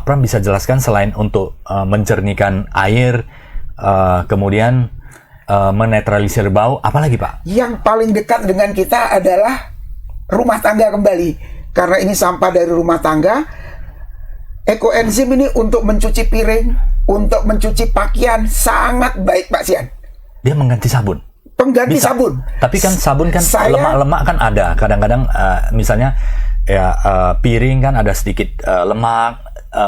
Pak Pram bisa jelaskan selain untuk menjernihkan air, kemudian menetralisir bau, apa lagi Pak? Yang paling dekat dengan kita adalah rumah tangga kembali. Karena ini sampah dari rumah tangga, ekoenzim ini untuk mencuci piring, untuk mencuci pakaian sangat baik Pak Sian. Dia mengganti sabun. Pengganti Bisa. sabun. Tapi kan sabun kan lemak-lemak kan ada. Kadang-kadang misalnya ya piring kan ada sedikit lemak,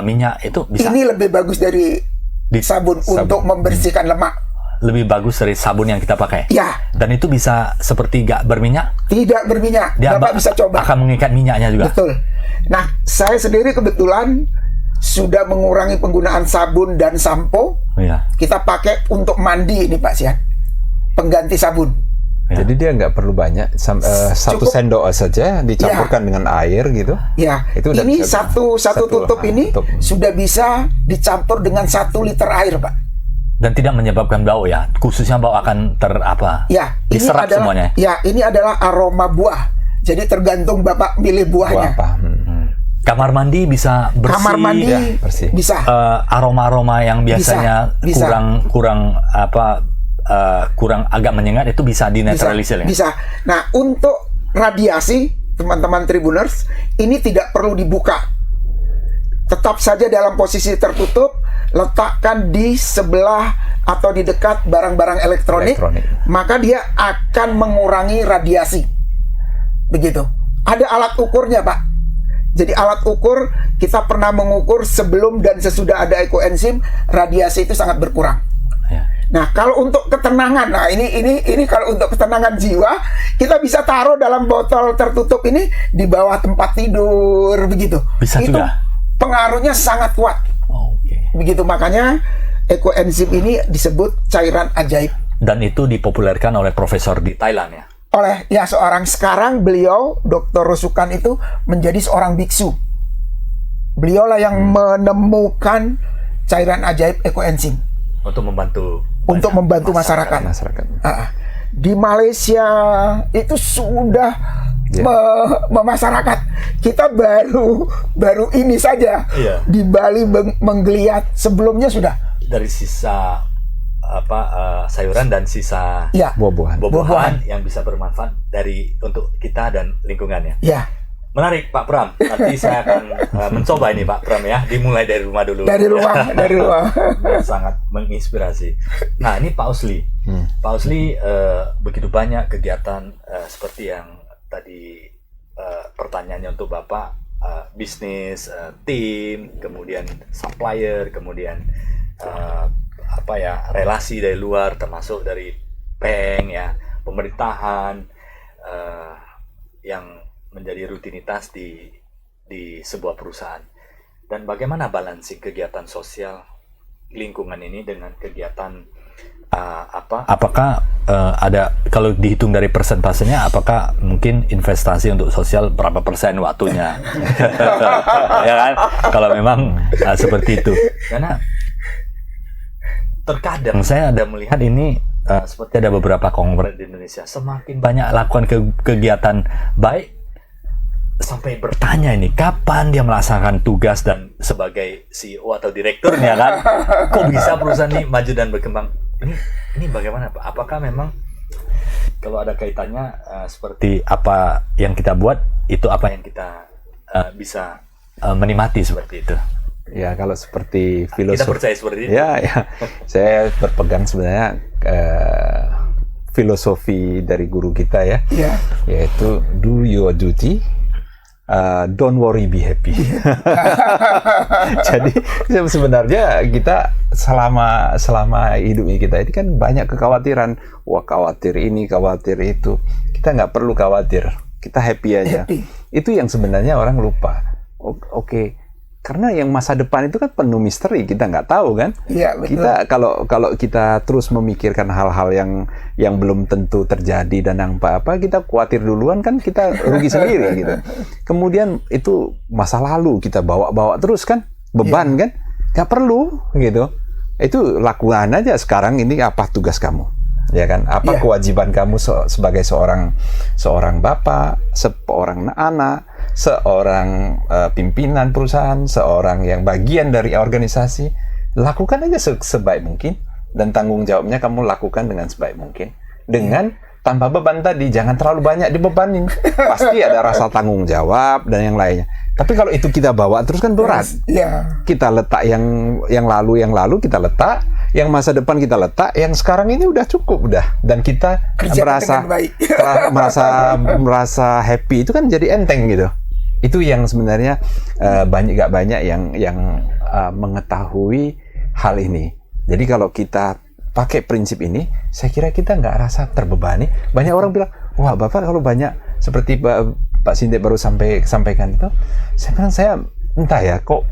minyak, itu bisa. Ini lebih bagus dari sabun untuk membersihkan lemak. Lebih bagus dari sabun yang kita pakai. Ya. Dan itu bisa seperti gak berminyak? Tidak berminyak. Dia Bapak bisa coba. Akan mengikat minyaknya juga. Betul. Nah, saya sendiri kebetulan sudah mengurangi penggunaan sabun dan sampo. Iya. Kita pakai untuk mandi ini Pak Sian. Pengganti sabun. Ya. Jadi dia nggak perlu banyak, satu sendok saja dicampurkan dengan air gitu. Ya. Itu ini satu tutup ini sudah bisa dicampur dengan 1 liter air Pak. Dan tidak menyebabkan bau ya, khususnya bau akan Ya, diserap semuanya. Ya, ini adalah aroma buah. Jadi tergantung Bapak milih buahnya. Buah apa? Kamar mandi bisa bersih. Kamar mandi ya, bersih. Bisa. Aroma-aroma yang biasanya bisa. kurang agak menyengat itu bisa dinetralisir ya. Bisa. Nah, untuk radiasi teman-teman Tribuners, ini tidak perlu dibuka. Tetap saja dalam posisi tertutup. Letakkan di sebelah atau di dekat barang-barang elektronik, maka dia akan mengurangi radiasi. Begitu. Ada alat ukurnya Pak. Jadi alat ukur, kita pernah mengukur sebelum dan sesudah ada ekoenzim, radiasi itu sangat berkurang. Ya. Nah, kalau untuk ketenangan, nah ini kalau untuk ketenangan jiwa, kita bisa taruh dalam botol tertutup ini di bawah tempat tidur, begitu. Bisa itu juga. Pengaruhnya sangat kuat. Begitu, makanya ekoenzim ini disebut cairan ajaib. Dan itu dipopulerkan oleh profesor di Thailand ya? Oleh sekarang beliau, Dr. Rosukan itu menjadi seorang biksu. Beliau lah yang menemukan cairan ajaib ekoenzim. Untuk membantu masyarakat. Di Malaysia itu sudah memasyarakat. Kita baru ini saja di Bali menggeliat, sebelumnya sudah dari sisa sayuran dan sisa buah-buahan yang bisa bermanfaat untuk kita dan lingkungannya. Ya. Menarik Pak Pram. Nanti saya akan mencoba ini Pak Pram ya. Dimulai dari rumah dulu. Dari rumah. Sangat menginspirasi. Nah ini Pak Usli. Pak Usli begitu banyak kegiatan seperti yang tadi pertanyaannya untuk Bapak, bisnis, tim, kemudian supplier, kemudian relasi dari luar, termasuk dari bank ya, pemerintahan, yang menjadi rutinitas di sebuah perusahaan. Dan bagaimana balancing kegiatan sosial lingkungan ini dengan kegiatan apakah ada, kalau dihitung dari persentasenya, apakah mungkin investasi untuk sosial berapa persen waktunya? Ya kan? Kalau memang seperti itu. Karena terkadang saya ada melihat ini seperti ada beberapa konglomerat di Indonesia semakin banyak lakukan kegiatan baik, sampai bertanya ini kapan dia melaksanakan tugas dan sebagai CEO atau direkturnya kan, kok bisa perusahaan ini maju dan berkembang. Ini bagaimana Pak? Apakah memang kalau ada kaitannya seperti apa yang kita buat itu apa yang kita bisa menikmati seperti itu? Ya, kalau seperti filosofi kita percaya seperti itu. Ya. Saya berpegang sebenarnya filosofi dari guru kita ya. Yaitu do your duty. Don't worry, be happy. Jadi sebenarnya kita selama hidupnya kita ini kan banyak kekhawatiran. Wah, khawatir ini, khawatir itu. Kita nggak perlu khawatir. Kita happy aja. Itu yang sebenarnya orang lupa. Oke. Karena yang masa depan itu kan penuh misteri, kita nggak tahu kan. Iya, betul. Kita kalau kita terus memikirkan hal-hal yang belum tentu terjadi dan yang apa kita khawatir duluan kan kita rugi sendiri gitu. Kemudian itu masa lalu kita bawa terus kan, beban kan, nggak perlu gitu. Itu lakukan aja sekarang ini apa tugas kamu, ya kan? Apa kewajiban kamu sebagai seorang bapak, seorang anak. seorang pimpinan perusahaan, seorang yang bagian dari organisasi, lakukan aja sebaik mungkin, dan tanggung jawabnya kamu lakukan dengan sebaik mungkin, dengan tanpa beban tadi. Jangan terlalu banyak dibebanin. Pasti ada rasa tanggung jawab dan yang lainnya. Tapi kalau itu kita bawa terus kan berat. Ya. Kita letak yang lalu kita letak, yang masa depan kita letak, yang sekarang ini udah cukup udah. Dan kita Kerjakan dengan baik. merasa happy, itu kan jadi enteng gitu. Itu yang sebenarnya gak banyak yang mengetahui hal ini. Jadi kalau kita pakai prinsip ini, saya kira kita nggak rasa terbebani. Banyak orang bilang, wah Bapak kalau banyak seperti Pak Sindik baru sampaikan itu, saya bilang, saya entah ya kok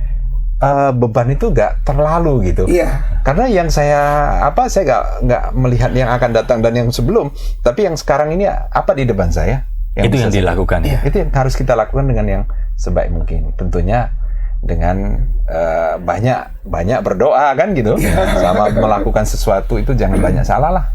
beban itu nggak terlalu gitu. Iya. Karena yang saya nggak melihat yang akan datang dan yang sebelum, tapi yang sekarang ini apa di depan saya. Itu yang dilakukan ya. Itu yang harus kita lakukan dengan yang sebaik mungkin. Tentunya dengan banyak berdoa kan gitu, sama melakukan sesuatu itu jangan banyak salah lah.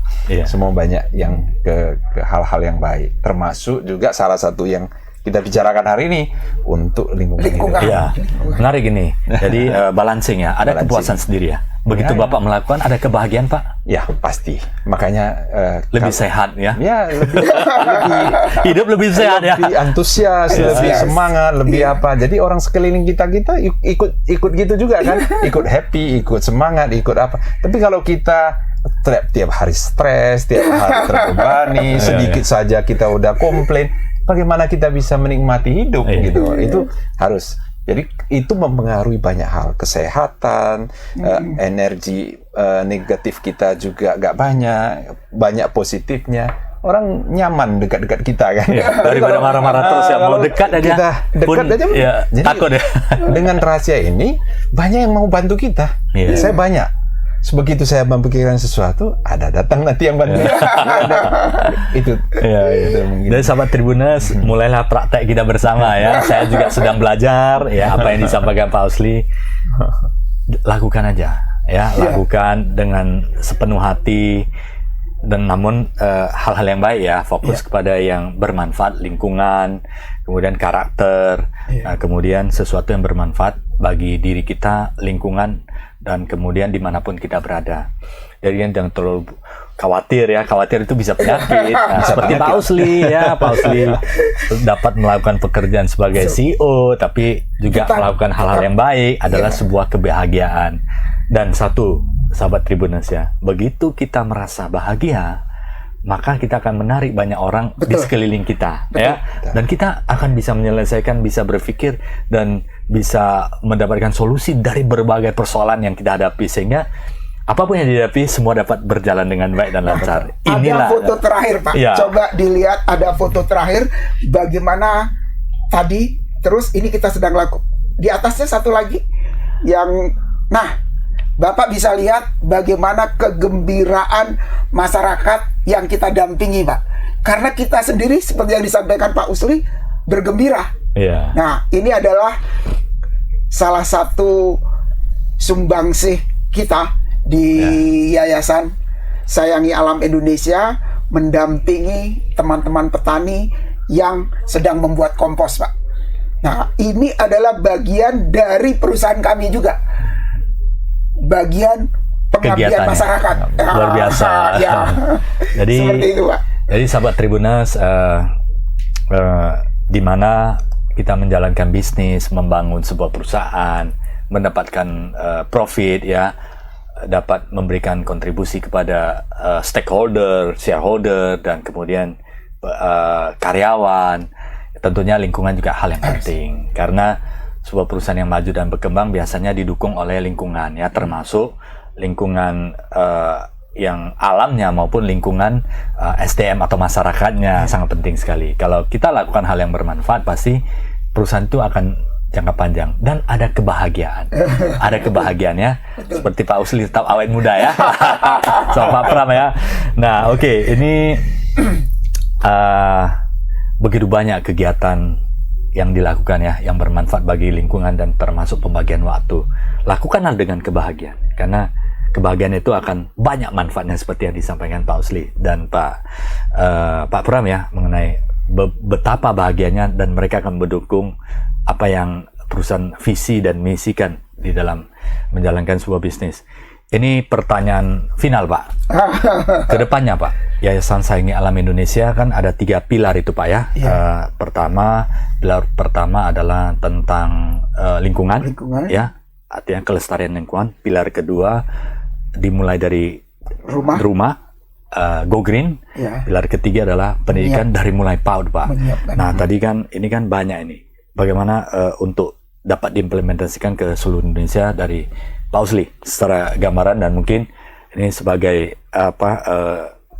Semua banyak yang ke hal-hal yang baik, termasuk juga salah satu yang kita bicarakan hari ini untuk lingkungan hidup. Iya, menarik ini. Jadi balancing ya, ada kepuasan sendiri ya. Begitu Bapak melakukan, ada kebahagiaan Pak? Ya pasti. Makanya lebih sehat ya. Ya lebih hidup lebih sehat ya. Lebih antusias, lebih semangat, lebih apa. Jadi orang sekeliling kita ikut gitu juga kan, ikut happy, ikut semangat, ikut apa. Tapi kalau kita tiap hari stres, tiap hari terbebani, sedikit saja kita udah komplain, bagaimana kita bisa menikmati hidup gitu. Itu harus. Jadi itu mempengaruhi banyak hal, kesehatan, energi negatif kita juga gak banyak positifnya. Orang nyaman dekat-dekat kita kan. Daripada marah-marah terus ya, mau dekat aja. Kita dekat aja. Ya, jadi, takut ya. Dengan rahasia ini banyak yang mau bantu kita. Saya banyak. Sebegitu saya memikirkan sesuatu, ada datang nanti yang bantu. Itu mungkin. Dari sahabat Tribuners, mulailah praktek kita bersama ya. Saya juga sedang belajar ya apa yang disampaikan Pak Osli. Lakukan aja ya, lakukan dengan sepenuh hati, dan namun hal-hal yang baik ya, fokus kepada yang bermanfaat, lingkungan, kemudian karakter, kemudian sesuatu yang bermanfaat bagi diri kita, lingkungan, dan kemudian dimanapun kita berada. Jadi jangan terlalu khawatir ya, khawatir itu bisa penyakit. Nah, seperti Pak Osli ya, Pak Osli dapat melakukan pekerjaan sebagai CEO, tapi juga melakukan hal-hal yang baik adalah sebuah kebahagiaan. Dan satu, sahabat Tribuners ya, begitu kita merasa bahagia, maka kita akan menarik banyak orang di sekeliling kita, ya. Dan kita akan bisa menyelesaikan, bisa berpikir, dan bisa mendapatkan solusi dari berbagai persoalan yang kita hadapi, sehingga apapun yang dihadapi semua dapat berjalan dengan baik dan lancar. Inilah ada foto terakhir Pak, coba dilihat, ada foto terakhir bagaimana tadi, terus ini kita sedang lakukan. Di atasnya satu lagi yang, nah Bapak bisa lihat bagaimana kegembiraan masyarakat yang kita dampingi, Pak. Karena kita sendiri seperti yang disampaikan Pak Osli bergembira. Nah, ini adalah salah satu sumbangsih kita di Yayasan Sayangi Alam Indonesia, mendampingi teman-teman petani yang sedang membuat kompos, Pak. Nah, ini adalah bagian dari perusahaan kami juga. Bagian pengabdian masyarakat. Luar biasa. Jadi, seperti itu, Pak. Jadi sahabat Tribuners, di mana kita menjalankan bisnis, membangun sebuah perusahaan, mendapatkan profit ya, dapat memberikan kontribusi kepada stakeholder, shareholder, dan kemudian karyawan. Tentunya lingkungan juga hal yang penting, karena sebuah perusahaan yang maju dan berkembang biasanya didukung oleh lingkungan ya, termasuk lingkungan yang alamnya maupun lingkungan SDM atau masyarakatnya sangat penting sekali. Kalau kita lakukan hal yang bermanfaat, pasti perusahaan itu akan jangka panjang dan ada kebahagiaan. Ada kebahagiaan ya. Seperti Pak Osli tetap awet muda ya. Sama Pak Pram ya. Nah, oke, ini begitu banyak kegiatan yang dilakukan ya, yang bermanfaat bagi lingkungan dan termasuk pembagian waktu. Lakukanlah dengan kebahagiaan, karena kebahagiaan itu akan banyak manfaatnya seperti yang disampaikan Pak Osli dan Pak Pram ya, mengenai betapa bahagianya dan mereka akan mendukung apa yang perusahaan visi dan misikan di dalam menjalankan sebuah bisnis. Ini pertanyaan final, Pak. Kedepannya, Pak, Yayasan Sayangi Alam Indonesia kan ada 3 pilar itu, Pak ya. Pilar pertama adalah tentang lingkungan, ya, artinya kelestarian lingkungan. Pilar kedua dimulai dari rumah. Go Green. Pilar ketiga adalah pendidikan dari mulai PAUD, Pak. Nah, tadi kan ini kan banyak ini. Bagaimana untuk dapat diimplementasikan ke seluruh Indonesia dari Pak Usli secara gambaran, dan mungkin ini sebagai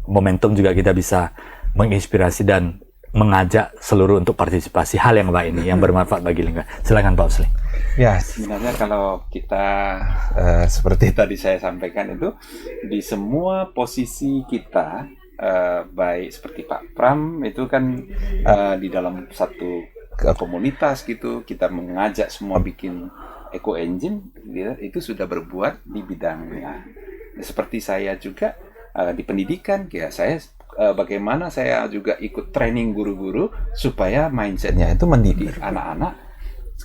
momentum juga kita bisa menginspirasi dan mengajak seluruh untuk partisipasi hal yang baik ini yang bermanfaat bagi lingkungan. Silakan Pak Usli. Ya, sebenarnya kalau kita seperti tadi saya sampaikan itu di semua posisi kita, baik seperti Pak Pram itu kan di dalam satu komunitas gitu, kita mengajak semua bikin eco engine, itu sudah berbuat di bidangnya. Seperti saya juga di pendidikan, ya saya bagaimana saya juga ikut training guru-guru supaya mindsetnya itu mendidik anak-anak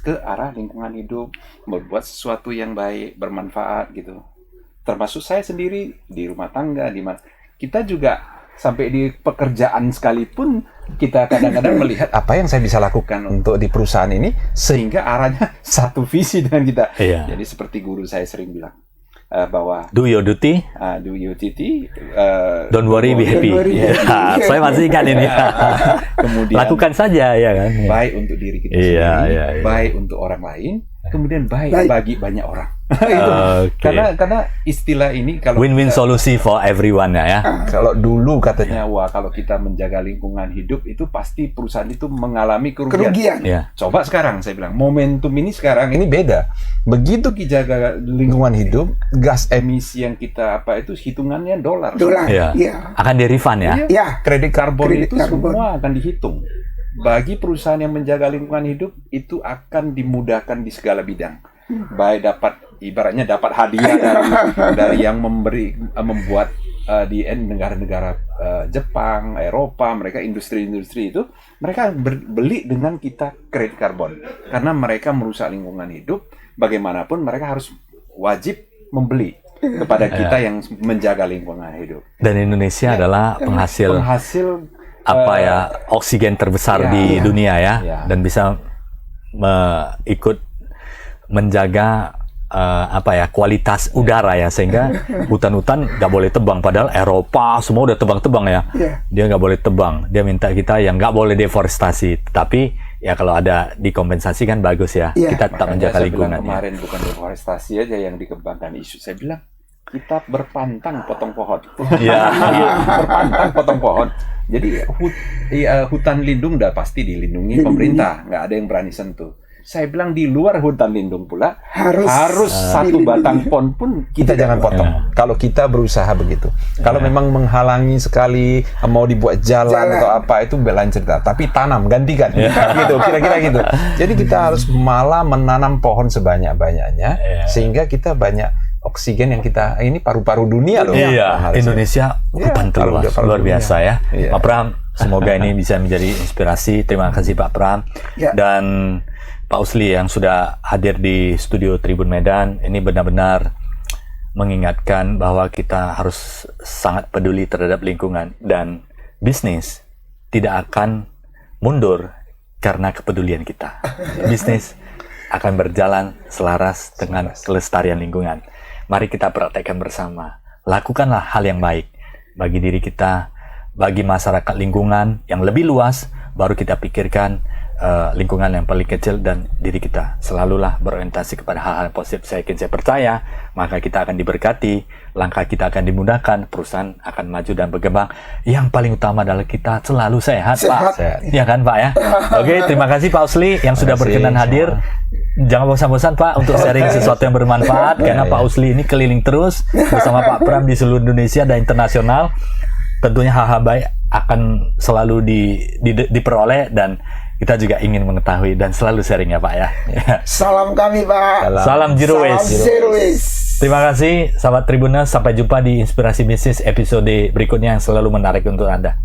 ke arah lingkungan hidup, membuat sesuatu yang baik, bermanfaat gitu. Termasuk saya sendiri di rumah tangga, di mana kita juga sampai di pekerjaan sekalipun kita kadang-kadang melihat apa yang saya bisa lakukan untuk di perusahaan ini sehingga arahnya satu visi dengan kita. Jadi seperti guru saya sering bilang bahwa do your duty, don't worry, be happy. Saya masih ingat ini. Kemudian lakukan saja, ya kan. Baik untuk diri kita sendiri, baik untuk orang lain, kemudian baik bagi banyak orang. Karena istilah ini kalau win-win solusi for everyone ya. Kalau dulu katanya kalau kita menjaga lingkungan hidup itu pasti perusahaan itu mengalami kerugian. Coba sekarang saya bilang momentum ini sekarang ini beda. Begitu kita jaga lingkungan hidup, gas emisi yang kita itu hitungannya dolar. Akan di refund ya. Kredit karbon itu semua akan dihitung. Bagi perusahaan yang menjaga lingkungan hidup itu akan dimudahkan di segala bidang. Baik dapat ibaratnya dapat hadiah dari yang membuat di negara-negara Jepang, Eropa, mereka industri-industri itu mereka beli dengan kita kredit karbon karena mereka merusak lingkungan hidup. Bagaimanapun mereka harus wajib membeli kepada kita yang menjaga lingkungan hidup. Dan Indonesia adalah penghasil oksigen terbesar di dunia ya, dan bisa ikut menjaga kualitas udara ya, sehingga hutan-hutan nggak boleh tebang, padahal Eropa semua udah tebang-tebang ya. Dia nggak boleh tebang, dia minta kita yang nggak boleh deforestasi, tapi ya kalau ada dikompensasi kan bagus ya. Kita tetap menjaga lingkungan. Kemarin bukan deforestasi aja yang dikembangkan isu, saya bilang kita berpantang potong pohon. Berpantang potong pohon. Jadi hutan lindung udah pasti dilindungi pemerintah, nggak ada yang berani sentuh. Saya bilang di luar hutan lindung pula harus satu batang pohon pun kita jangan potong. Kalau kita berusaha begitu. Kalau memang menghalangi sekali, mau dibuat jalan atau apa itu lain cerita. Tapi tanam, gantikan. Gitu, kira-kira gitu. Jadi kita harus malah menanam pohon sebanyak-banyaknya sehingga kita banyak oksigen yang kita ini paru-paru dunia loh. Indonesia hutan terluas luar biasa ya. Pak Pram, semoga ini bisa menjadi inspirasi. Terima kasih Pak Pram dan Pak Usli yang sudah hadir di studio Tribun Medan. Ini benar-benar mengingatkan bahwa kita harus sangat peduli terhadap lingkungan, dan bisnis tidak akan mundur karena kepedulian kita. Bisnis akan berjalan selaras dengan kelestarian lingkungan. Mari kita praktekkan bersama. Lakukanlah hal yang baik bagi diri kita, bagi masyarakat lingkungan yang lebih luas, baru kita pikirkan lingkungan yang paling kecil dan diri kita. Selalulah berorientasi kepada hal-hal positif. Saya percaya, maka kita akan diberkati, langkah kita akan dimudahkan, perusahaan akan maju dan berkembang. Yang paling utama adalah kita selalu sehat. Pak. Ya kan Pak ya? Oke, terima kasih Pak Usli yang sudah berkenan hadir. Jangan bosan-bosan Pak untuk sharing sesuatu yang bermanfaat, karena Pak Usli ini keliling terus bersama Pak Pram di seluruh Indonesia dan internasional. Tentunya hal-hal baik akan selalu diperoleh, dan kita juga ingin mengetahui dan selalu sharing ya Pak ya. Salam kami Pak. Salam Zero Waste. Terima kasih sahabat Tribuners, sampai jumpa di Inspirasi Bisnis episode berikutnya yang selalu menarik untuk Anda.